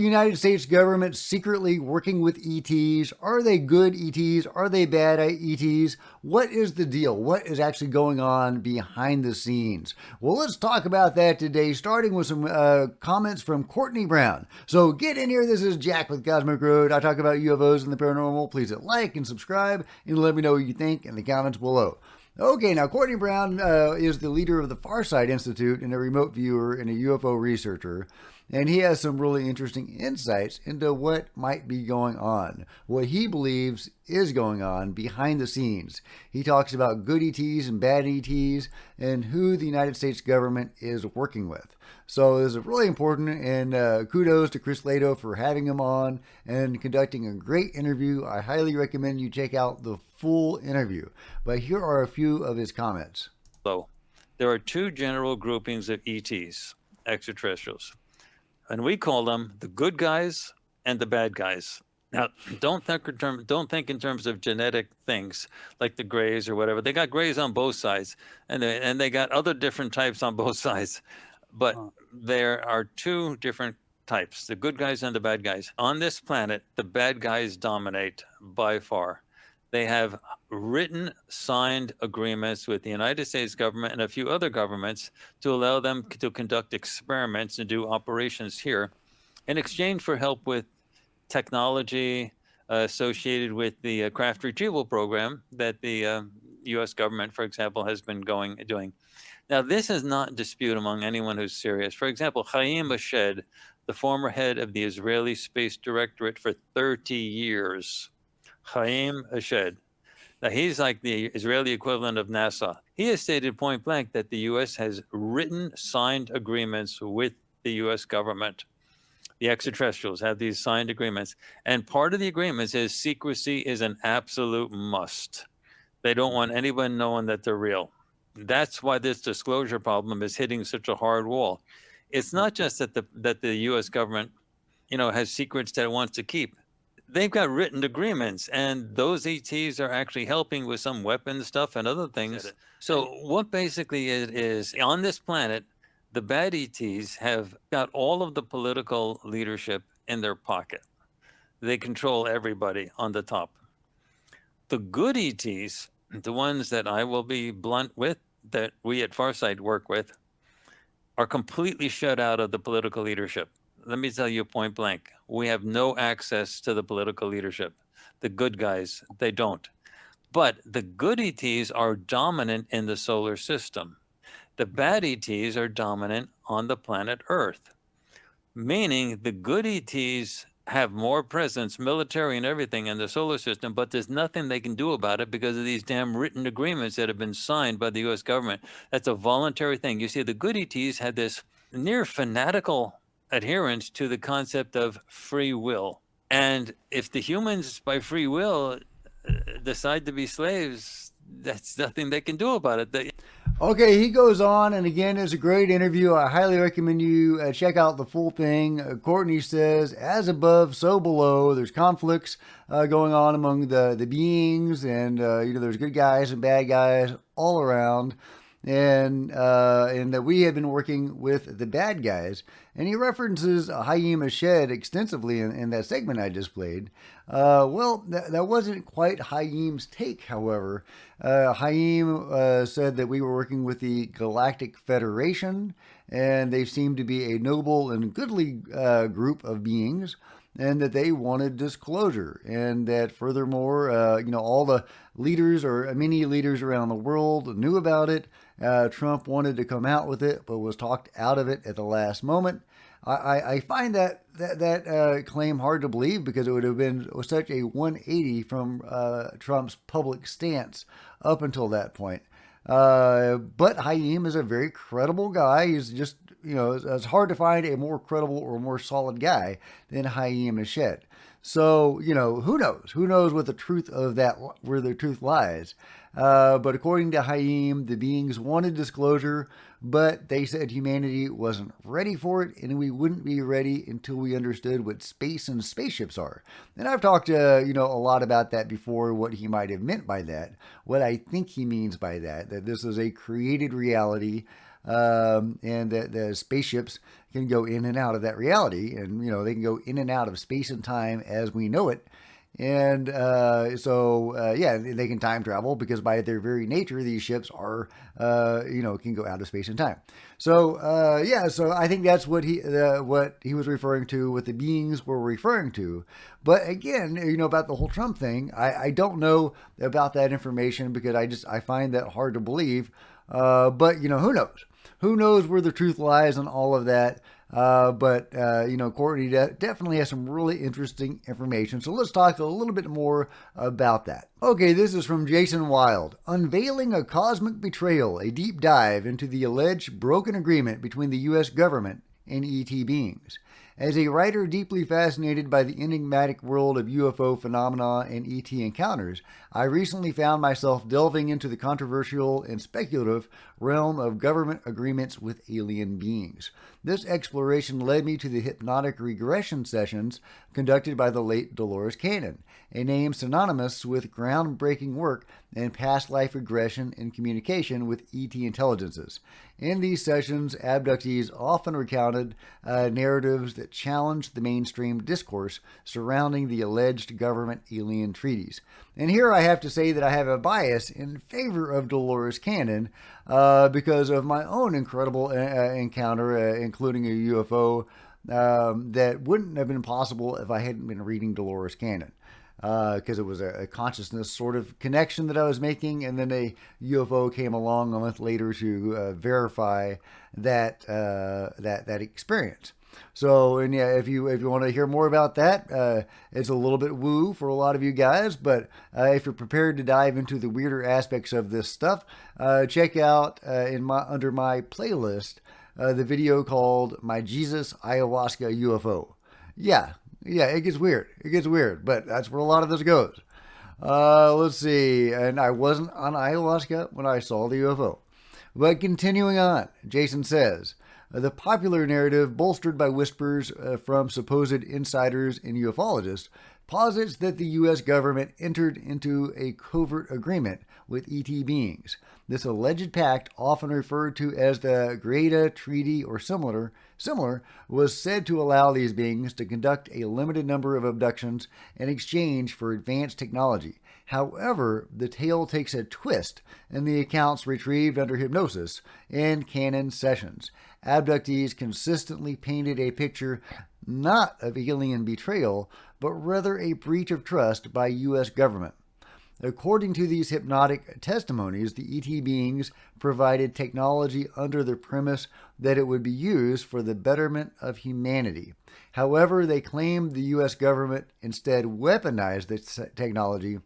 United States government secretly working with ETs? Are they good ETs? Are they bad ETs? What is the deal? What is actually going on behind the scenes? Well, let's talk about that today, starting with some comments from Courtney Brown. So get in here. This is Jack with Cosmic Road. I talk about UFOs and the paranormal. Please hit like and subscribe and let me know what you think in the comments below. Okay, now Courtney Brown is the leader of the Farsight Institute and a remote viewer and a UFO researcher. And he has some really interesting insights into what might be going on, what he believes is going on behind the scenes. He talks about good ETs and bad ETs and who the United States government is working with. So this is really important, and kudos to Chris Lato for having him on and conducting a great interview. I highly recommend you check out the full interview. But here are a few of his comments. So there are two general groupings of ETs, extraterrestrials. And we call them the good guys and the bad guys. Now, don't think in terms of genetic things like the grays or whatever. They got grays on both sides, and they got other different types on both sides. But there are two different types, the good guys and the bad guys. On this planet, the bad guys dominate by far. They have written, signed agreements with the United States government and a few other governments to allow them to conduct experiments and do operations here in exchange for help with technology associated with the craft retrieval program that the U.S. government, for example, has been doing. Now, this is not in dispute among anyone who's serious. For example, Chaim Ashed, the former head of the Israeli Space Directorate for 30 years, Chaim Ashed. Now, he's like the Israeli equivalent of NASA. He has stated point blank that the U.S. has written, signed agreements with the U.S. government. The extraterrestrials have these signed agreements. And part of the agreements is secrecy is an absolute must. They don't want anyone knowing that they're real. That's why this disclosure problem is hitting such a hard wall. It's not just that the U.S. government, has secrets that it wants to keep. They've got written agreements, and those ETs are actually helping with some weapon stuff and other things. So what basically it is, on this planet, the bad ETs have got all of the political leadership in their pocket. They control everybody on the top. The good ETs, the ones that I will be blunt with, that we at Farsight work with, are completely shut out of the political leadership. Let me tell you point blank, we have no access to the political leadership. The good guys, they don't. But the good ETs are dominant in the solar system. The bad ETs are dominant on the planet Earth, meaning the good ETs have more presence, military and everything, in the solar system, but there's nothing they can do about it because of these damn written agreements that have been signed by the U.S. government. That's a voluntary thing. You see, the good ETs had this near fanatical adherence to the concept of free will. And if the humans by free will decide to be slaves, that's nothing they can do about it. Okay, he goes on, and again, it's a great interview. I highly recommend you check out the full thing. Courtney says, as above, so below. There's conflicts going on among the beings, and there's good guys and bad guys all around. And that we have been working with the bad guys. And he references Chaim Ashed extensively in that segment I just played. That wasn't quite Chaim's take, however. Chaim said that we were working with the Galactic Federation, and they seemed to be a noble and goodly group of beings, and that they wanted disclosure, and that furthermore, all the leaders or many leaders around the world knew about it. Trump wanted to come out with it, but was talked out of it at the last moment. I find that claim hard to believe, because it would have been such a 180 from Trump's public stance up until that point. But Chaim is a very credible guy. He's just, it's hard to find a more credible or more solid guy than Chaim Ashed. So, who knows? Who knows what the truth of that, where the truth lies? But according to Chaim, the beings wanted disclosure, but they said humanity wasn't ready for it, and we wouldn't be ready until we understood what space and spaceships are. And I've talked, a lot about that before, what he might have meant by that, what I think he means by that this is a created reality, and that the spaceships can go in and out of that reality, and they can go in and out of space and time as we know it. And yeah, they can time travel because by their very nature, these ships are, can go out of space and time. So yeah, so I think that's what he was referring to, what the beings were referring to. But again, about the whole Trump thing, I don't know about that information because I find that hard to believe. But who knows? Who knows where the truth lies on all of that? But Courtney definitely has some really interesting information. So let's talk a little bit more about that. Okay, this is from Jason Wild. Unveiling a Cosmic Betrayal, a deep dive into the alleged broken agreement between the U.S. government and ET beings. As a writer deeply fascinated by the enigmatic world of UFO phenomena and ET encounters, I recently found myself delving into the controversial and speculative realm of government agreements with alien beings. This exploration led me to the hypnotic regression sessions conducted by the late Dolores Cannon, a name synonymous with groundbreaking work in past life regression and communication with ET intelligences. In these sessions, abductees often recounted narratives that challenged the mainstream discourse surrounding the alleged government alien treaties. And here I have to say that I have a bias in favor of Dolores Cannon because of my own incredible encounter, including a UFO that wouldn't have been possible if I hadn't been reading Dolores Cannon. Because it was a consciousness sort of connection that I was making, and then a UFO came along a month later to verify that experience. So, and yeah, if you want to hear more about that, it's a little bit woo for a lot of you guys, but if you're prepared to dive into the weirder aspects of this stuff, check out under my playlist the video called "My Jesus Ayahuasca UFO." Yeah, it gets weird. It gets weird, but that's where a lot of this goes. Let's see. And I wasn't on ayahuasca when I saw the UFO. But continuing on, Jason says, the popular narrative, bolstered by whispers from supposed insiders and ufologists, posits that the U.S. government entered into a covert agreement with ET beings. This alleged pact, often referred to as the Greta Treaty or similar, was said to allow these beings to conduct a limited number of abductions in exchange for advanced technology. However, the tale takes a twist in the accounts retrieved under hypnosis and Cannon sessions. Abductees consistently painted a picture not of alien betrayal, but rather a breach of trust by U.S. government. According to these hypnotic testimonies, the ET beings provided technology under the premise that it would be used for the betterment of humanity. However, they claimed the U.S. government instead weaponized the technology,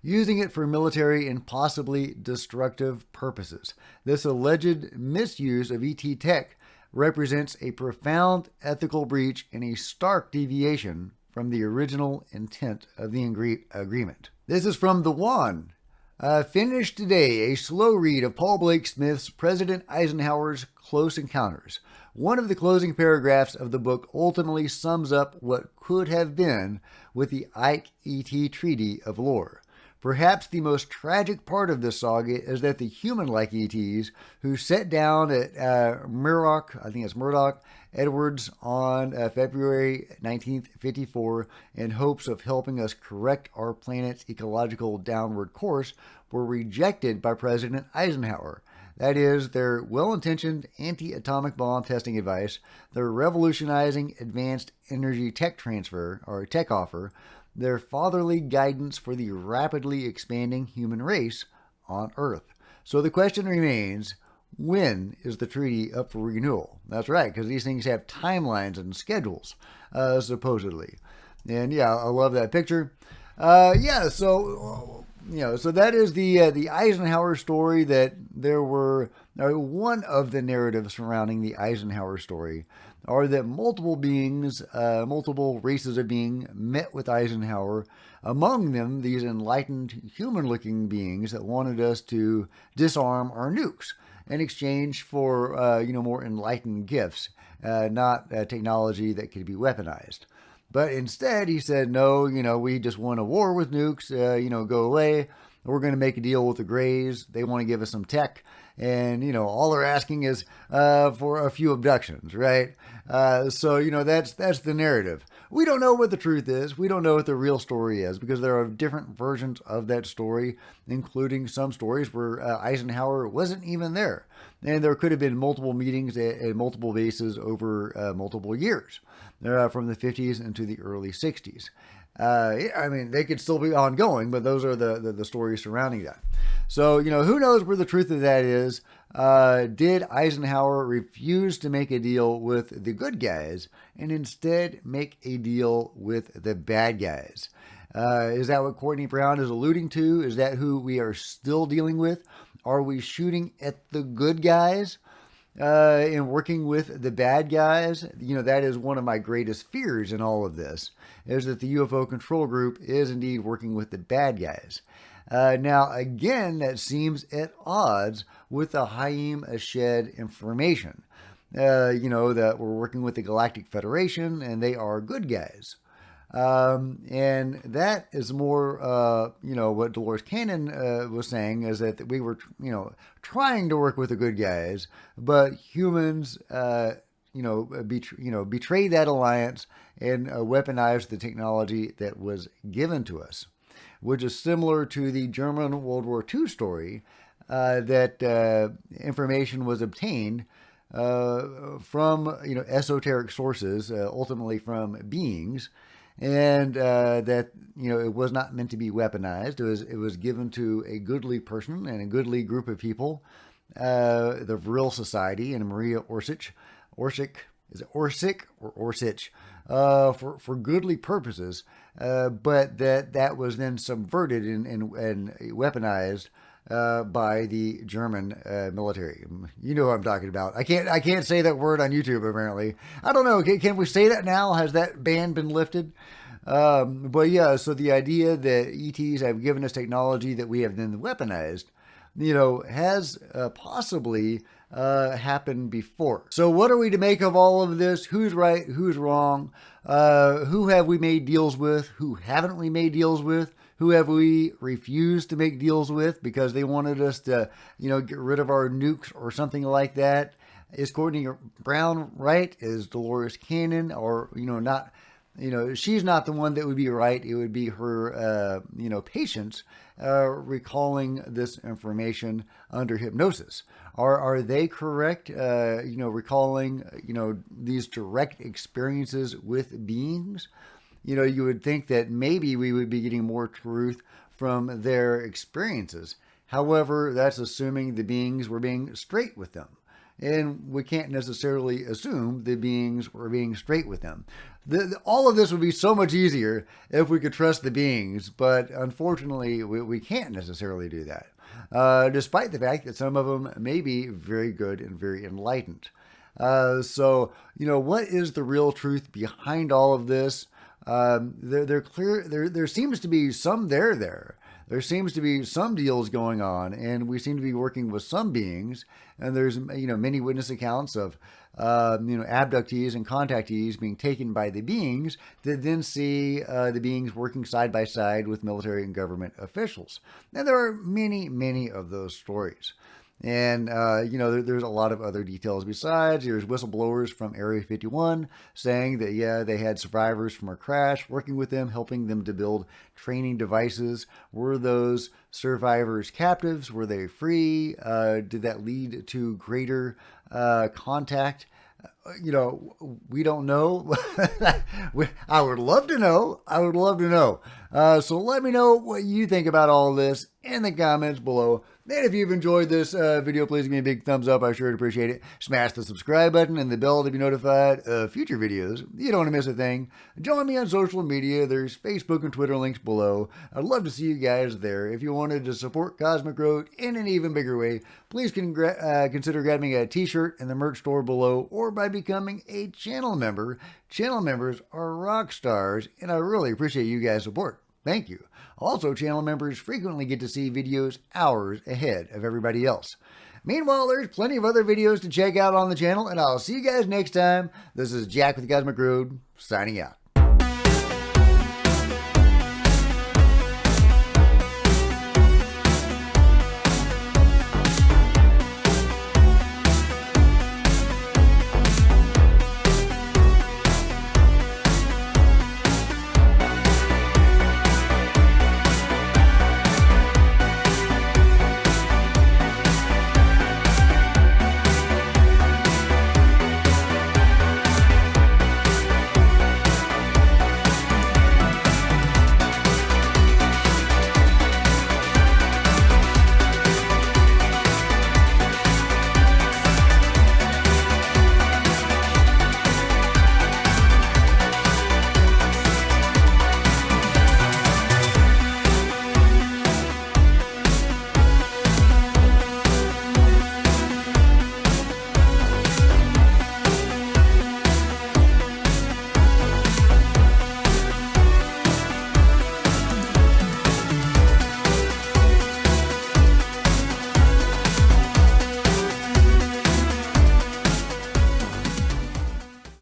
using it for military and possibly destructive purposes. This alleged misuse of ET tech represents a profound ethical breach and a stark deviation from the original intent of the agreement. This is from The One. Finished today a slow read of Paul Blake Smith's President Eisenhower's Close Encounters. One of the closing paragraphs of the book ultimately sums up what could have been with the Ike-ET Treaty of lore. Perhaps the most tragic part of this saga is that the human-like ETs who sat down at Murdoch Edwards on February 19th, 54, in hopes of helping us correct our planet's ecological downward course, were rejected by President Eisenhower. That is, their well-intentioned anti-atomic bomb testing advice, their revolutionizing advanced energy tech transfer, or tech offer, their fatherly guidance for the rapidly expanding human race on Earth. So the question remains, when is the treaty up for renewal? That's right, because these things have timelines and schedules, supposedly. And yeah, I love that picture. So that is the Eisenhower story. That there were one of the narratives surrounding the Eisenhower story are that multiple beings, multiple races of being met with Eisenhower. Among them, these enlightened human-looking beings that wanted us to disarm our nukes in exchange for more enlightened gifts, not technology that could be weaponized. But instead, he said, no, we just want a war with nukes, go away. we're going to make a deal with the Greys. They want to give us some tech. And, you know, all they're asking is for a few abductions, right? So, you know, that's the narrative. We don't know what the truth is. We don't know what the real story is because there are different versions of that story, including some stories where Eisenhower wasn't even there. And there could have been multiple meetings at multiple bases over multiple years, from the 50s into the early 60s. I mean, they could still be ongoing, but those are the stories surrounding that. So, you know, who knows where the truth of that is? Did Eisenhower refuse to make a deal with the good guys and instead make a deal with the bad guys? Is that what Courtney Brown is alluding to? Is that who we are still dealing with? Are we shooting at the good guys? In working with the bad guys, you know, that is one of my greatest fears in all of this, is that the UFO control group is indeed working with the bad guys. Now, again, that seems at odds with the Haim Ashed information. You know, that we're working with the Galactic Federation and they are good guys. And that is more, you know, what Dolores Cannon was saying, is that we were, you know, trying to work with the good guys, but humans, you know, betrayed that alliance and weaponized the technology that was given to us, which is similar to the German World War II story, that information was obtained from, you know, esoteric sources, ultimately from beings. And that, you know, it was not meant to be weaponized. It was given to a goodly person and a goodly group of people, the Vril Society and Maria Orsic, is it Orsic or Orsich, for goodly purposes, but that was then subverted and weaponized by the German military. You know what I'm talking about. I can't say that word on YouTube, apparently. I don't know. Can we say that now? Has that ban been lifted? But yeah, so the idea that ETs have given us technology that we have then weaponized, you know, has possibly happened before. So what are we to make of all of this? Who's right? Who's wrong? Who have we made deals with? Who haven't we made deals with? Who have we refused to make deals with because they wanted us to, you know, get rid of our nukes or something like that? Is Courtney Brown right? Is Dolores Cannon, or, you know, not, you know, she's not the one that would be right. It would be her, you know, patients recalling this information under hypnosis. Are they correct, you know, recalling, you know, these direct experiences with beings? You know, you would think that maybe we would be getting more truth from their experiences. However, that's assuming the beings were being straight with them. And we can't necessarily assume the beings were being straight with them. All of this would be so much easier if we could trust the beings, but unfortunately, we can't necessarily do that, despite the fact that some of them may be very good and very enlightened. So, you know, what is the real truth behind all of this? There seems to be some there. There seems to be some deals going on, and we seem to be working with some beings. And there's, you know, many witness accounts of, you know, abductees and contactees being taken by the beings that then see the beings working side by side with military and government officials. And there are many, many of those stories. And, you know, there's a lot of other details besides. There's whistleblowers from Area 51 saying that, yeah, they had survivors from a crash working with them, helping them to build training devices. Were those survivors captives? Were they free? Did that lead to greater contact? You know, we don't know. I would love to know. So let me know what you think about all this in the comments below. And if you've enjoyed this video, please give me a big thumbs up. I sure would appreciate it. Smash the subscribe button and the bell to be notified of future videos. You don't want to miss a thing. Join me on social media. There's Facebook and Twitter links below. I'd love to see you guys there. If you wanted to support Cosmic Road in an even bigger way, please consider grabbing a t-shirt in the merch store below or by becoming a channel member. Channel members are rock stars, and I really appreciate you guys' support. Thank you. Also, channel members frequently get to see videos hours ahead of everybody else. Meanwhile, there's plenty of other videos to check out on the channel, and I'll see you guys next time. This is Jack with the Cosmic Road, signing out.